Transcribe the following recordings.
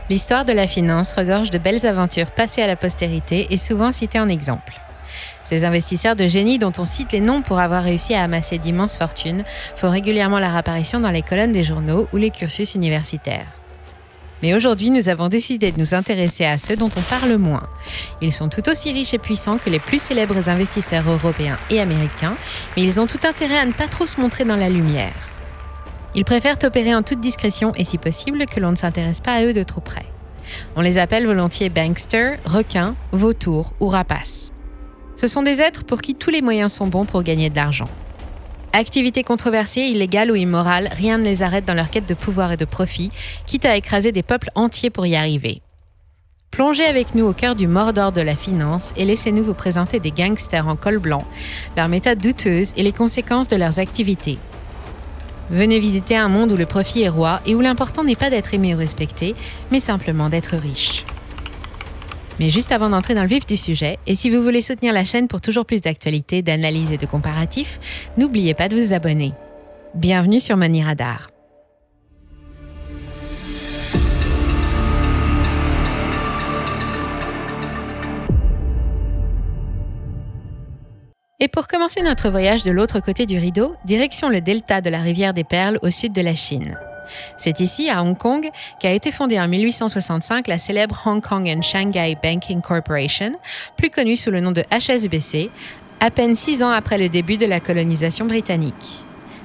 L'histoire de la finance regorge de belles aventures passées à la postérité et souvent citées en exemple. Ces investisseurs de génie dont on cite les noms pour avoir réussi à amasser d'immenses fortunes font régulièrement leur apparition dans les colonnes des journaux ou les cursus universitaires. Mais aujourd'hui, nous avons décidé de nous intéresser à ceux dont on parle moins. Ils sont tout aussi riches et puissants que les plus célèbres investisseurs européens et américains, mais ils ont tout intérêt à ne pas trop se montrer dans la lumière. Ils préfèrent opérer en toute discrétion et si possible que l'on ne s'intéresse pas à eux de trop près. On les appelle volontiers banksters, requins, vautours ou rapaces. Ce sont des êtres pour qui tous les moyens sont bons pour gagner de l'argent. Activités controversées, illégales ou immorales, rien ne les arrête dans leur quête de pouvoir et de profit, quitte à écraser des peuples entiers pour y arriver. Plongez avec nous au cœur du Mordor de la finance et laissez-nous vous présenter des gangsters en col blanc, leurs méthodes douteuses et les conséquences de leurs activités. Venez visiter un monde où le profit est roi et où l'important n'est pas d'être aimé ou respecté, mais simplement d'être riche. Mais juste avant d'entrer dans le vif du sujet, et si vous voulez soutenir la chaîne pour toujours plus d'actualités, d'analyses et de comparatifs, n'oubliez pas de vous abonner. Bienvenue sur Money Radar. Et pour commencer notre voyage de l'autre côté du rideau, direction le delta de la rivière des Perles au sud de la Chine. C'est ici, à Hong Kong, qu'a été fondée en 1865 la célèbre Hong Kong and Shanghai Banking Corporation, plus connue sous le nom de HSBC, à peine 6 ans après le début de la colonisation britannique.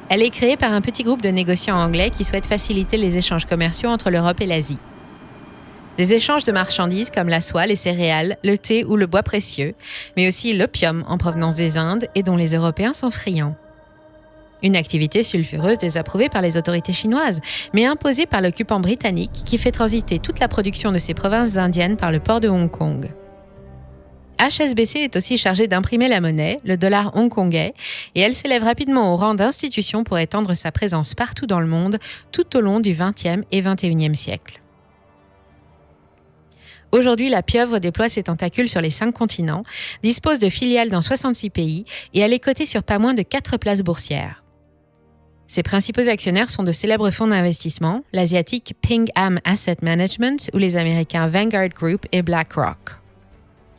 Elle est créée par un petit groupe de négociants anglais qui souhaitent faciliter les échanges commerciaux entre l'Europe et l'Asie. Des échanges de marchandises comme la soie, les céréales, le thé ou le bois précieux, mais aussi l'opium en provenance des Indes et dont les Européens sont friands. Une activité sulfureuse désapprouvée par les autorités chinoises, mais imposée par l'occupant britannique qui fait transiter toute la production de ces provinces indiennes par le port de Hong Kong. HSBC est aussi chargée d'imprimer la monnaie, le dollar hongkongais, et elle s'élève rapidement au rang d'institution pour étendre sa présence partout dans le monde tout au long du XXe et XXIe siècle. Aujourd'hui, la pieuvre déploie ses tentacules sur les 5 continents, dispose de filiales dans 66 pays et elle est cotée sur pas moins de 4 places boursières. Ses principaux actionnaires sont de célèbres fonds d'investissement, l'asiatique Ping An Asset Management ou les américains Vanguard Group et BlackRock.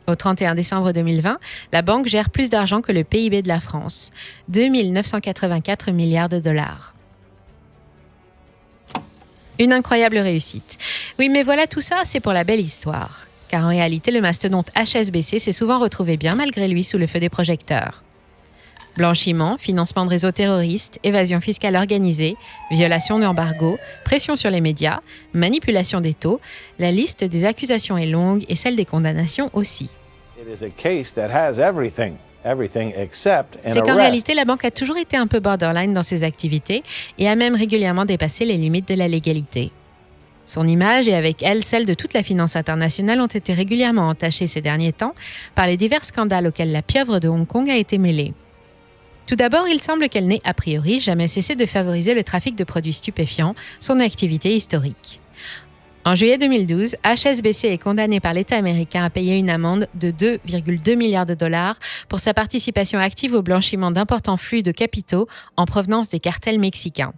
Au 31 décembre 2020, la banque gère plus d'argent que le PIB de la France, 2 984 milliards de dollars. Une incroyable réussite. Oui, mais voilà, tout ça, c'est pour la belle histoire. Car en réalité, le mastodonte HSBC s'est souvent retrouvé bien malgré lui sous le feu des projecteurs. Blanchiment, financement de réseaux terroristes, évasion fiscale organisée, violation d'embargo, pression sur les médias, manipulation des taux, la liste des accusations est longue et celle des condamnations aussi. C'est qu'en réalité, la banque a toujours été un peu borderline dans ses activités et a même régulièrement dépassé les limites de la légalité. Son image et avec elle celle de toute la finance internationale ont été régulièrement entachées ces derniers temps par les divers scandales auxquels la pieuvre de Hong Kong a été mêlée. Tout d'abord, il semble qu'elle n'ait a priori jamais cessé de favoriser le trafic de produits stupéfiants, son activité historique. En juillet 2012, HSBC est condamné par l'État américain à payer une amende de 2,2 milliards de dollars pour sa participation active au blanchiment d'importants flux de capitaux en provenance des cartels mexicains.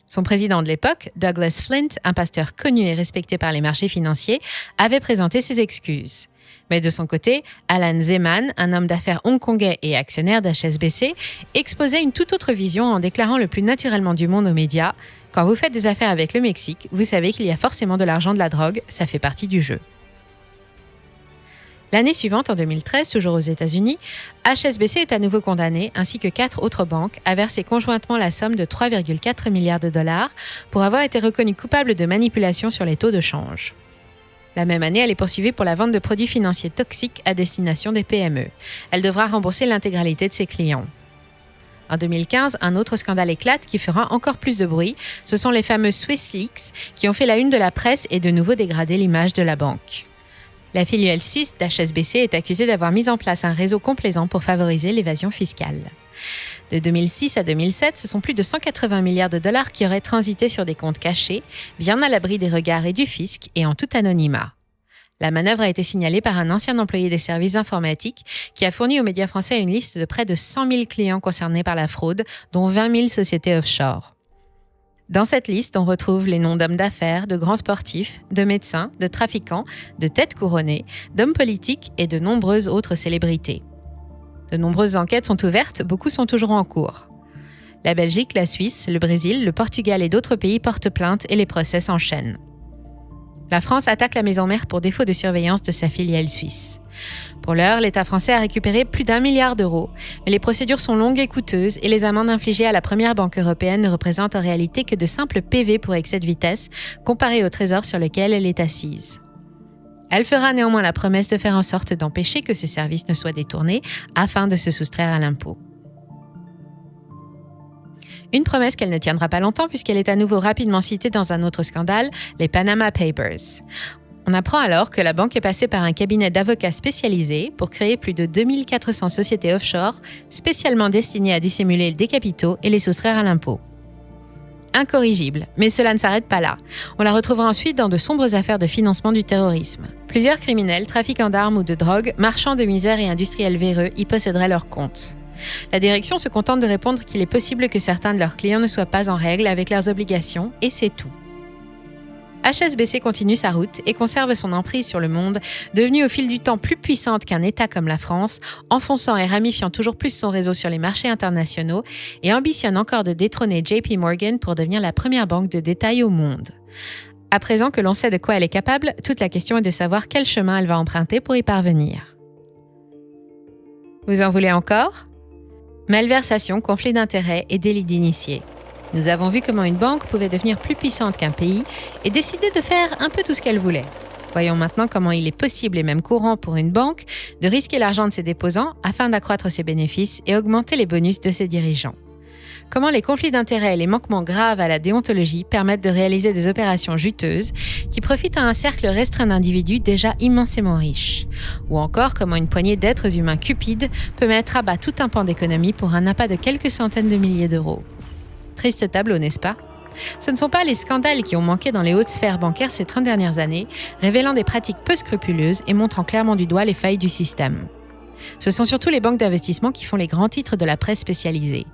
Son président de l'époque, Douglas Flint, un pasteur connu et respecté par les marchés financiers, avait présenté ses excuses. Mais de son côté, Alan Zeman, un homme d'affaires hongkongais et actionnaire d'HSBC, exposait une toute autre vision en déclarant le plus naturellement du monde aux médias « Quand vous faites des affaires avec le Mexique, vous savez qu'il y a forcément de l'argent, de la drogue, ça fait partie du jeu. » L'année suivante, en 2013, toujours aux États-Unis, HSBC est à nouveau condamné, ainsi que 4 autres banques, à verser conjointement la somme de 3,4 milliards de dollars pour avoir été reconnue coupable de manipulation sur les taux de change. La même année, elle est poursuivie pour la vente de produits financiers toxiques à destination des PME. Elle devra rembourser l'intégralité de ses clients. En 2015, un autre scandale éclate qui fera encore plus de bruit. Ce sont les fameux Swiss Leaks qui ont fait la une de la presse et de nouveau dégradé l'image de la banque. La filiale suisse d'HSBC est accusée d'avoir mis en place un réseau complaisant pour favoriser l'évasion fiscale. De 2006 à 2007, ce sont plus de 180 milliards de dollars qui auraient transité sur des comptes cachés, bien à l'abri des regards et du fisc et en tout anonymat. La manœuvre a été signalée par un ancien employé des services informatiques qui a fourni aux médias français une liste de près de 100 000 clients concernés par la fraude, dont 20 000 sociétés offshore. Dans cette liste, on retrouve les noms d'hommes d'affaires, de grands sportifs, de médecins, de trafiquants, de têtes couronnées, d'hommes politiques et de nombreuses autres célébrités. De nombreuses enquêtes sont ouvertes, beaucoup sont toujours en cours. La Belgique, la Suisse, le Brésil, le Portugal et d'autres pays portent plainte et les procès s'enchaînent. La France attaque la maison mère pour défaut de surveillance de sa filiale suisse. Pour l'heure, l'État français a récupéré plus d'1 milliard d'euros, mais les procédures sont longues et coûteuses et les amendes infligées à la première banque européenne ne représentent en réalité que de simples PV pour excès de vitesse, comparés au trésor sur lequel elle est assise. Elle fera néanmoins la promesse de faire en sorte d'empêcher que ces services ne soient détournés afin de se soustraire à l'impôt. Une promesse qu'elle ne tiendra pas longtemps puisqu'elle est à nouveau rapidement citée dans un autre scandale, les Panama Papers. On apprend alors que la banque est passée par un cabinet d'avocats spécialisé pour créer plus de 2400 sociétés offshore spécialement destinées à dissimuler des capitaux et les soustraire à l'impôt. Incorrigible, mais cela ne s'arrête pas là. On la retrouvera ensuite dans de sombres affaires de financement du terrorisme. Plusieurs criminels, trafiquants d'armes ou de drogue, marchands de misère et industriels véreux y posséderaient leurs comptes. La direction se contente de répondre qu'il est possible que certains de leurs clients ne soient pas en règle avec leurs obligations, et c'est tout. HSBC continue sa route et conserve son emprise sur le monde, devenue au fil du temps plus puissante qu'un État comme la France, enfonçant et ramifiant toujours plus son réseau sur les marchés internationaux et ambitionne encore de détrôner JP Morgan pour devenir la première banque de détail au monde. À présent que l'on sait de quoi elle est capable, toute la question est de savoir quel chemin elle va emprunter pour y parvenir. Vous en voulez encore ? Malversation, conflit d'intérêts et délit d'initié. Nous avons vu comment une banque pouvait devenir plus puissante qu'un pays et décider de faire un peu tout ce qu'elle voulait. Voyons maintenant comment il est possible et même courant pour une banque de risquer l'argent de ses déposants afin d'accroître ses bénéfices et augmenter les bonus de ses dirigeants. Comment les conflits d'intérêts et les manquements graves à la déontologie permettent de réaliser des opérations juteuses qui profitent à un cercle restreint d'individus déjà immensément riches. Ou encore comment une poignée d'êtres humains cupides peut mettre à bas tout un pan d'économie pour un appât de quelques centaines de milliers d'euros. Triste tableau, n'est-ce pas ? Ce ne sont pas les scandales qui ont manqué dans les hautes sphères bancaires ces 30 dernières années, révélant des pratiques peu scrupuleuses et montrant clairement du doigt les failles du système. Ce sont surtout les banques d'investissement qui font les grands titres de la presse spécialisée.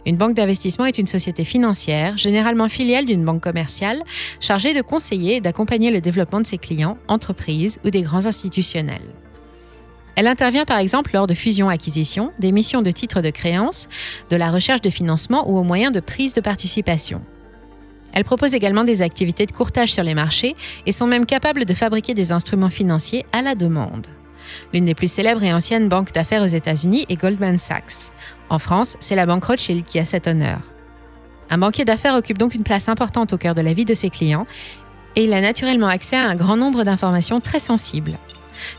Une banque d'investissement est une société financière, généralement filiale d'une banque commerciale, chargée de conseiller et d'accompagner le développement de ses clients, entreprises ou des grands institutionnels. Elle intervient par exemple lors de fusions-acquisitions, d'émissions de titres de créances, de la recherche de financement ou au moyen de prise de participation. Elle propose également des activités de courtage sur les marchés et sont même capables de fabriquer des instruments financiers à la demande. L'une des plus célèbres et anciennes banques d'affaires aux États-Unis est Goldman Sachs. En France, c'est la banque Rothschild qui a cet honneur. Un banquier d'affaires occupe donc une place importante au cœur de la vie de ses clients et il a naturellement accès à un grand nombre d'informations très sensibles.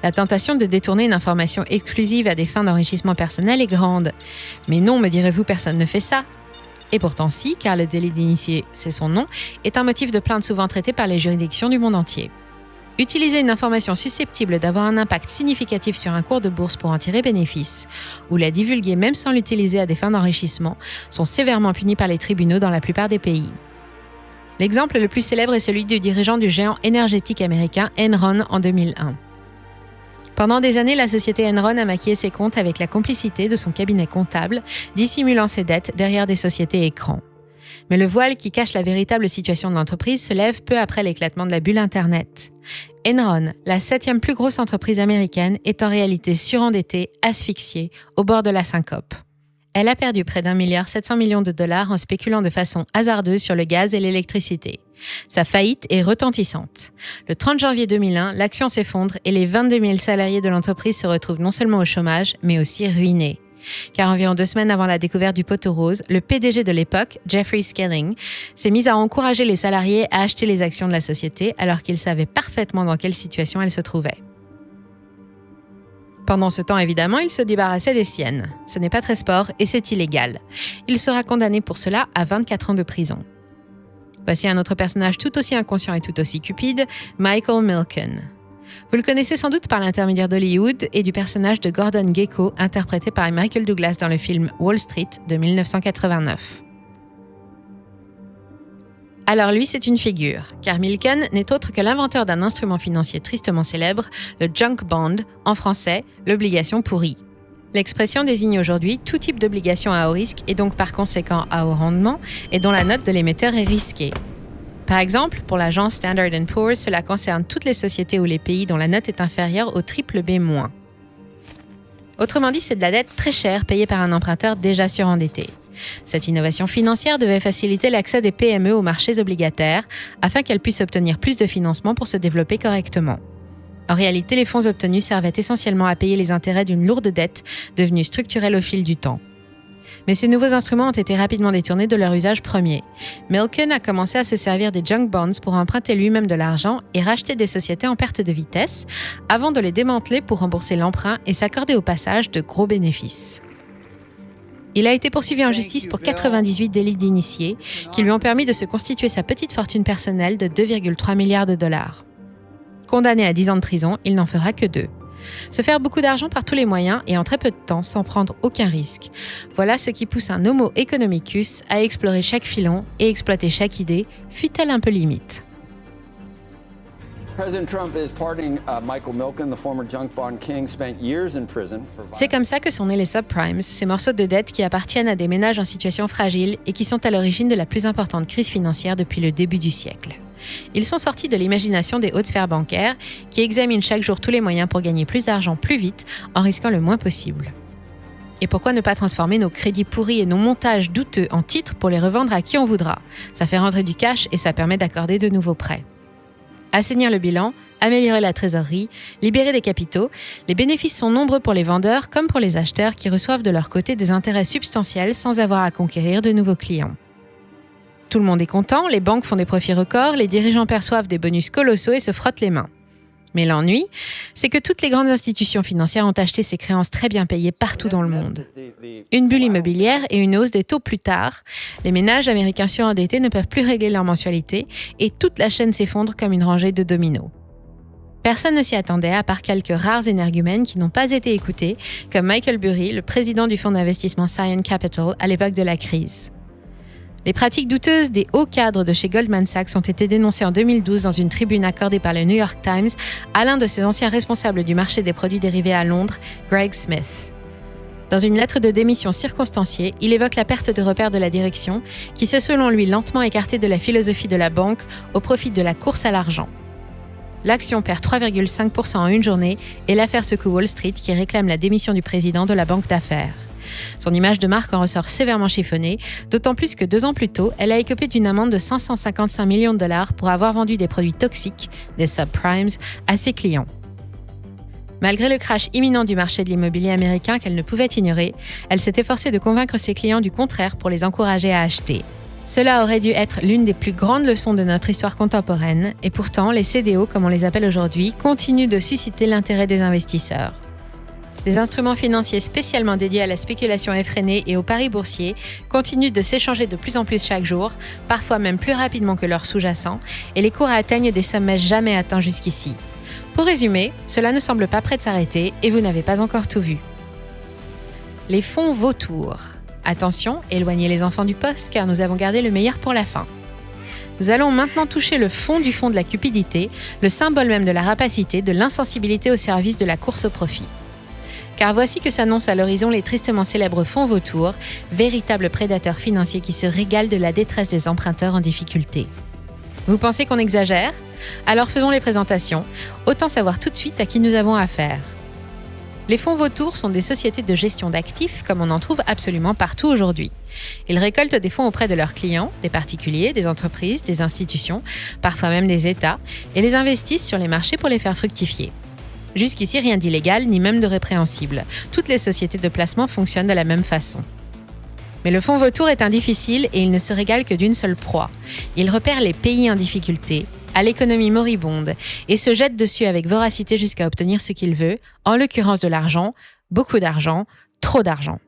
La tentation de détourner une information exclusive à des fins d'enrichissement personnel est grande. Mais non, me direz-vous, personne ne fait ça. Et pourtant si, car le délit d'initié, c'est son nom, est un motif de plainte souvent traité par les juridictions du monde entier. Utiliser une information susceptible d'avoir un impact significatif sur un cours de bourse pour en tirer bénéfice, ou la divulguer même sans l'utiliser à des fins d'enrichissement, sont sévèrement punis par les tribunaux dans la plupart des pays. L'exemple le plus célèbre est celui du dirigeant du géant énergétique américain Enron en 2001. Pendant des années, la société Enron a maquillé ses comptes avec la complicité de son cabinet comptable, dissimulant ses dettes derrière des sociétés écrans. Mais le voile qui cache la véritable situation de l'entreprise se lève peu après l'éclatement de la bulle Internet. Enron, la 7e plus grosse entreprise américaine, est en réalité surendettée, asphyxiée, au bord de la syncope. Elle a perdu près d'1,7 milliard de dollars en spéculant de façon hasardeuse sur le gaz et l'électricité. Sa faillite est retentissante. Le 30 janvier 2001, l'action s'effondre et les 22 000 salariés de l'entreprise se retrouvent non seulement au chômage, mais aussi ruinés. Car environ 2 semaines avant la découverte du poteau rose, le PDG de l'époque, Jeffrey Skelling, s'est mis à encourager les salariés à acheter les actions de la société alors qu'il savait parfaitement dans quelle situation elle se trouvait. Pendant ce temps, évidemment, il se débarrassait des siennes. Ce n'est pas très sport et c'est illégal. Il sera condamné pour cela à 24 ans de prison. Voici un autre personnage tout aussi inconscient et tout aussi cupide, Michael Milken. Vous le connaissez sans doute par l'intermédiaire d'Hollywood et du personnage de Gordon Gekko, interprété par Michael Douglas dans le film Wall Street de 1989. Alors lui, c'est une figure, car Milken n'est autre que l'inventeur d'un instrument financier tristement célèbre, le junk bond, en français, l'obligation pourrie. L'expression désigne aujourd'hui tout type d'obligation à haut risque et donc par conséquent à haut rendement et dont la note de l'émetteur est risquée. Par exemple, pour l'agence Standard & Poor's, cela concerne toutes les sociétés ou les pays dont la note est inférieure au triple B-. Autrement dit, c'est de la dette très chère payée par un emprunteur déjà surendetté. Cette innovation financière devait faciliter l'accès des PME aux marchés obligataires afin qu'elles puissent obtenir plus de financement pour se développer correctement. En réalité, les fonds obtenus servaient essentiellement à payer les intérêts d'une lourde dette devenue structurelle au fil du temps. Mais ces nouveaux instruments ont été rapidement détournés de leur usage premier. Milken a commencé à se servir des junk bonds pour emprunter lui-même de l'argent et racheter des sociétés en perte de vitesse, avant de les démanteler pour rembourser l'emprunt et s'accorder au passage de gros bénéfices. Il a été poursuivi en justice pour 98 délits d'initiés qui lui ont permis de se constituer sa petite fortune personnelle de 2,3 milliards de dollars. Condamné à 10 ans de prison, il n'en fera que 2. Se faire beaucoup d'argent par tous les moyens et en très peu de temps sans prendre aucun risque. Voilà ce qui pousse un homo economicus à explorer chaque filon et exploiter chaque idée, fût-elle un peu limite. C'est comme ça que sont nés les subprimes, ces morceaux de dette qui appartiennent à des ménages en situation fragile et qui sont à l'origine de la plus importante crise financière depuis le début du siècle. Ils sont sortis de l'imagination des hautes sphères bancaires qui examinent chaque jour tous les moyens pour gagner plus d'argent plus vite en risquant le moins possible. Et pourquoi ne pas transformer nos crédits pourris et nos montages douteux en titres pour les revendre à qui on voudra ? Ça fait rentrer du cash et ça permet d'accorder de nouveaux prêts. Assainir le bilan, améliorer la trésorerie, libérer des capitaux, les bénéfices sont nombreux pour les vendeurs comme pour les acheteurs qui reçoivent de leur côté des intérêts substantiels sans avoir à conquérir de nouveaux clients. Tout le monde est content, les banques font des profits records, les dirigeants perçoivent des bonus colossaux et se frottent les mains. Mais l'ennui, c'est que toutes les grandes institutions financières ont acheté ces créances très bien payées partout dans le monde. Une bulle immobilière et une hausse des taux plus tard, les ménages américains surendettés ne peuvent plus régler leur mensualité et toute la chaîne s'effondre comme une rangée de dominos. Personne ne s'y attendait à part quelques rares énergumènes qui n'ont pas été écoutés, comme Michael Burry, le président du fonds d'investissement Scion Capital à l'époque de la crise. Les pratiques douteuses des hauts cadres de chez Goldman Sachs ont été dénoncées en 2012 dans une tribune accordée par le New York Times à l'un de ses anciens responsables du marché des produits dérivés à Londres, Greg Smith. Dans une lettre de démission circonstanciée, il évoque la perte de repère de la direction, qui s'est selon lui lentement écartée de la philosophie de la banque au profit de la course à l'argent. L'action perd 3,5% en une journée et l'affaire secoue Wall Street qui réclame la démission du président de la banque d'affaires. Son image de marque en ressort sévèrement chiffonnée, d'autant plus que 2 ans plus tôt, elle a écopé d'une amende de 555 millions de dollars pour avoir vendu des produits toxiques, des subprimes, à ses clients. Malgré le crash imminent du marché de l'immobilier américain qu'elle ne pouvait ignorer, elle s'est efforcée de convaincre ses clients du contraire pour les encourager à acheter. Cela aurait dû être l'une des plus grandes leçons de notre histoire contemporaine, et pourtant, les CDO, comme on les appelle aujourd'hui, continuent de susciter l'intérêt des investisseurs. Des instruments financiers spécialement dédiés à la spéculation effrénée et aux paris boursiers continuent de s'échanger de plus en plus chaque jour, parfois même plus rapidement que leurs sous-jacents, et les cours atteignent des sommets jamais atteints jusqu'ici. Pour résumer, cela ne semble pas prêt de s'arrêter et vous n'avez pas encore tout vu. Les fonds vautours. Attention, éloignez les enfants du poste car nous avons gardé le meilleur pour la fin. Nous allons maintenant toucher le fond du fond de la cupidité, le symbole même de la rapacité, de l'insensibilité au service de la course au profit. Car voici que s'annoncent à l'horizon les tristement célèbres fonds vautours, véritables prédateurs financiers qui se régalent de la détresse des emprunteurs en difficulté. Vous pensez qu'on exagère ? Alors faisons les présentations, autant savoir tout de suite à qui nous avons affaire. Les fonds vautours sont des sociétés de gestion d'actifs comme on en trouve absolument partout aujourd'hui. Ils récoltent des fonds auprès de leurs clients, des particuliers, des entreprises, des institutions, parfois même des États, et les investissent sur les marchés pour les faire fructifier. Jusqu'ici, rien d'illégal ni même de répréhensible. Toutes les sociétés de placement fonctionnent de la même façon. Mais le fonds vautour est difficile et il ne se régale que d'une seule proie. Il repère les pays en difficulté, à l'économie moribonde, et se jette dessus avec voracité jusqu'à obtenir ce qu'il veut, en l'occurrence de l'argent, beaucoup d'argent, trop d'argent.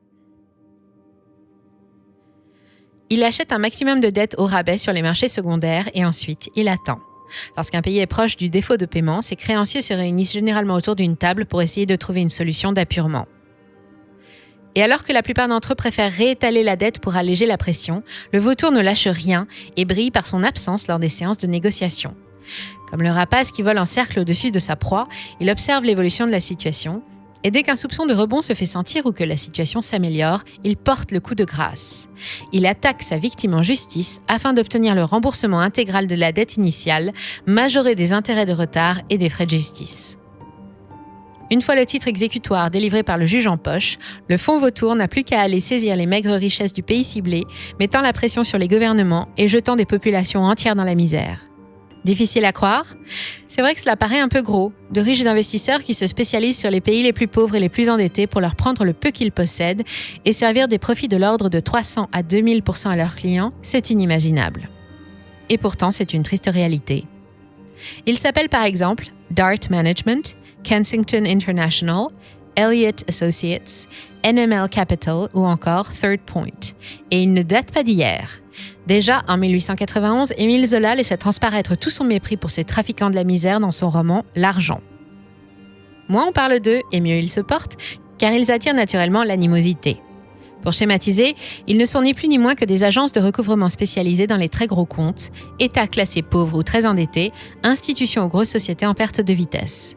Il achète un maximum de dettes au rabais sur les marchés secondaires et ensuite, il attend. Lorsqu'un pays est proche du défaut de paiement, ses créanciers se réunissent généralement autour d'une table pour essayer de trouver une solution d'appurement. Et alors que la plupart d'entre eux préfèrent réétaler la dette pour alléger la pression, le vautour ne lâche rien et brille par son absence lors des séances de négociation. Comme le rapace qui vole en cercle au-dessus de sa proie, il observe l'évolution de la situation Et dès qu'un soupçon de rebond se fait sentir ou que la situation s'améliore, il porte le coup de grâce. Il attaque sa victime en justice afin d'obtenir le remboursement intégral de la dette initiale, majoré des intérêts de retard et des frais de justice. Une fois le titre exécutoire délivré par le juge en poche, le fonds vautour n'a plus qu'à aller saisir les maigres richesses du pays ciblé, mettant la pression sur les gouvernements et jetant des populations entières dans la misère. Difficile à croire ? C'est vrai que cela paraît un peu gros, de riches investisseurs qui se spécialisent sur les pays les plus pauvres et les plus endettés pour leur prendre le peu qu'ils possèdent et servir des profits de l'ordre de 300 à 2000% à leurs clients, c'est inimaginable. Et pourtant, c'est une triste réalité. Ils s'appellent par exemple Dart Management, Kensington International, Elliott Associates, NML Capital ou encore Third Point. Et ils ne datent pas d'hier. Déjà, en 1891, Émile Zola laissait transparaître tout son mépris pour ces trafiquants de la misère dans son roman « L'argent ». Moins on parle d'eux, et mieux ils se portent, car ils attirent naturellement l'animosité. Pour schématiser, ils ne sont ni plus ni moins que des agences de recouvrement spécialisées dans les très gros comptes, États classés pauvres ou très endettés, institutions ou grosses sociétés en perte de vitesse.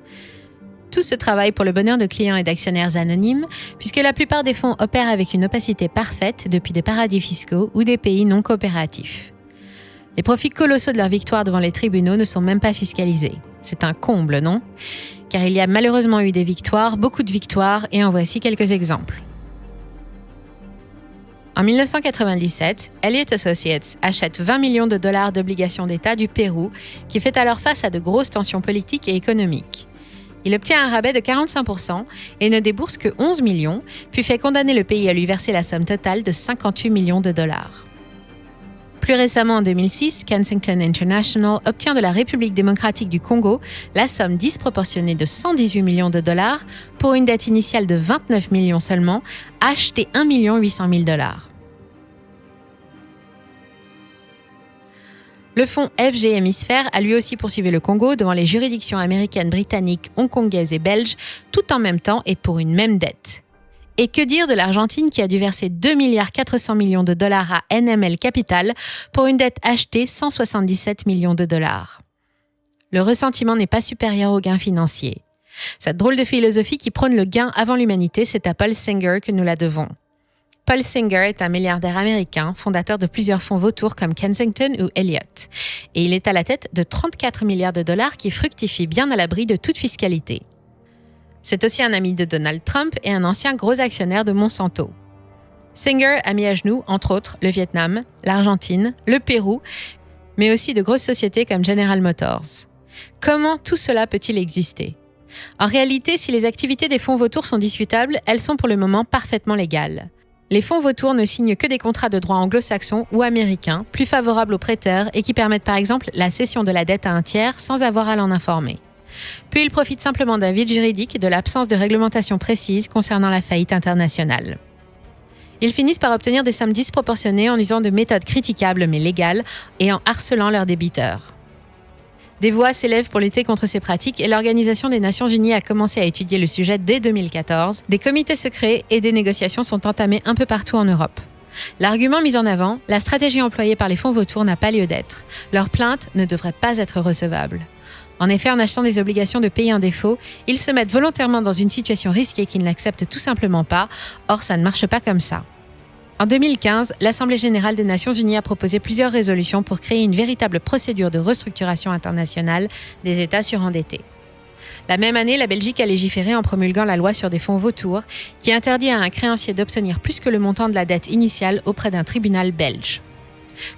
Tout ce travail pour le bonheur de clients et d'actionnaires anonymes, puisque la plupart des fonds opèrent avec une opacité parfaite depuis des paradis fiscaux ou des pays non coopératifs. Les profits colossaux de leur victoire devant les tribunaux ne sont même pas fiscalisés. C'est un comble, non ? Car il y a malheureusement eu des victoires, beaucoup de victoires, et en voici quelques exemples. En 1997, Elliott Associates achète 20 millions de dollars d'obligations d'État du Pérou, qui fait alors face à de grosses tensions politiques et économiques. Il obtient un rabais de 45% et ne débourse que 11 millions, puis fait condamner le pays à lui verser la somme totale de 58 millions de dollars. Plus récemment, en 2006, Kensington International obtient de la République démocratique du Congo la somme disproportionnée de 118 millions de dollars pour une dette initiale de 29 millions seulement, achetée 1 800 000 dollars. Le fonds FG Hémisphère a lui aussi poursuivi le Congo devant les juridictions américaines, britanniques, hongkongaises et belges, tout en même temps et pour une même dette. Et que dire de l'Argentine qui a dû verser 2 400 millions de dollars à NML Capital pour une dette achetée 177 millions de dollars. Le ressentiment n'est pas supérieur au gain financier. Cette drôle de philosophie qui prône le gain avant l'humanité, c'est à Paul Singer que nous la devons. Paul Singer est un milliardaire américain, fondateur de plusieurs fonds vautours comme Kensington ou Elliott. Et il est à la tête de 34 milliards de dollars qui fructifient bien à l'abri de toute fiscalité. C'est aussi un ami de Donald Trump et un ancien gros actionnaire de Monsanto. Singer a mis à genoux, entre autres, le Vietnam, l'Argentine, le Pérou, mais aussi de grosses sociétés comme General Motors. Comment tout cela peut-il exister ? En réalité, si les activités des fonds vautours sont discutables, elles sont pour le moment parfaitement légales. Les fonds vautours ne signent que des contrats de droit anglo-saxon ou américain, plus favorables aux prêteurs et qui permettent par exemple la cession de la dette à un tiers sans avoir à l'en informer. Puis ils profitent simplement d'un vide juridique et de l'absence de réglementation précise concernant la faillite internationale. Ils finissent par obtenir des sommes disproportionnées en usant de méthodes critiquables mais légales et en harcelant leurs débiteurs. Des voix s'élèvent pour lutter contre ces pratiques et l'Organisation des Nations Unies a commencé à étudier le sujet dès 2014. Des comités secrets et des négociations sont entamées un peu partout en Europe. L'argument mis en avant, la stratégie employée par les fonds vautours n'a pas lieu d'être. Leurs plaintes ne devraient pas être recevables. En effet, en achetant des obligations de pays en défaut, ils se mettent volontairement dans une situation risquée qu'ils n'acceptent tout simplement pas. Or, ça ne marche pas comme ça. En 2015, l'Assemblée générale des Nations unies a proposé plusieurs résolutions pour créer une véritable procédure de restructuration internationale des États surendettés. La même année, la Belgique a légiféré en promulguant la loi sur des fonds vautours qui interdit à un créancier d'obtenir plus que le montant de la dette initiale auprès d'un tribunal belge.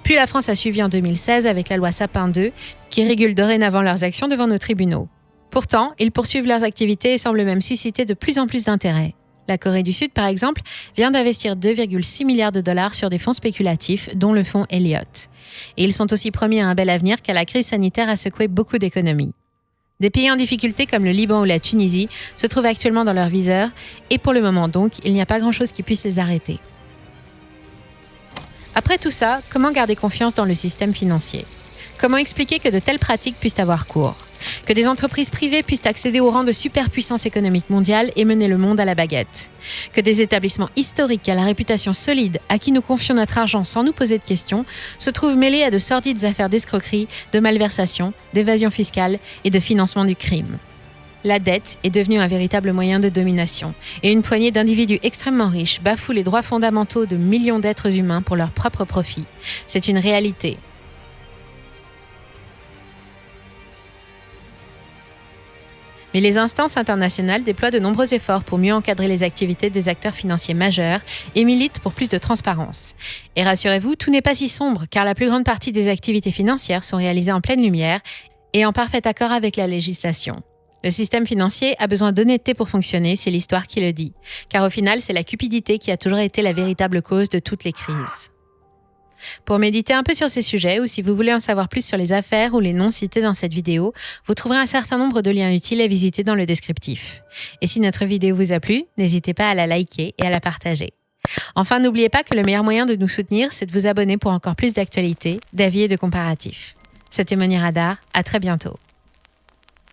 Puis la France a suivi en 2016 avec la loi Sapin II qui régule dorénavant leurs actions devant nos tribunaux. Pourtant, ils poursuivent leurs activités et semblent même susciter de plus en plus d'intérêt. La Corée du Sud, par exemple, vient d'investir 2,6 milliards de dollars sur des fonds spéculatifs, dont le fonds Elliott. Et ils sont aussi promis à un bel avenir car la crise sanitaire a secoué beaucoup d'économies. Des pays en difficulté comme le Liban ou la Tunisie se trouvent actuellement dans leur viseur et pour le moment donc, il n'y a pas grand-chose qui puisse les arrêter. Après tout ça, comment garder confiance dans le système financier ? Comment expliquer que de telles pratiques puissent avoir cours ? Que des entreprises privées puissent accéder au rang de superpuissance économique mondiale et mener le monde à la baguette. Que des établissements historiques à la réputation solide, à qui nous confions notre argent sans nous poser de questions, se trouvent mêlés à de sordides affaires d'escroquerie, de malversation, d'évasion fiscale et de financement du crime. La dette est devenue un véritable moyen de domination et une poignée d'individus extrêmement riches bafouent les droits fondamentaux de millions d'êtres humains pour leur propre profit. C'est une réalité. Mais les instances internationales déploient de nombreux efforts pour mieux encadrer les activités des acteurs financiers majeurs et militent pour plus de transparence. Et rassurez-vous, tout n'est pas si sombre car la plus grande partie des activités financières sont réalisées en pleine lumière et en parfait accord avec la législation. Le système financier a besoin d'honnêteté pour fonctionner, c'est l'histoire qui le dit. Car au final, c'est la cupidité qui a toujours été la véritable cause de toutes les crises. Pour méditer un peu sur ces sujets, ou si vous voulez en savoir plus sur les affaires ou les noms cités dans cette vidéo, vous trouverez un certain nombre de liens utiles à visiter dans le descriptif. Et si notre vidéo vous a plu, n'hésitez pas à la liker et à la partager. Enfin, n'oubliez pas que le meilleur moyen de nous soutenir, c'est de vous abonner pour encore plus d'actualités, d'avis et de comparatifs. C'était Moni Radar, à très bientôt.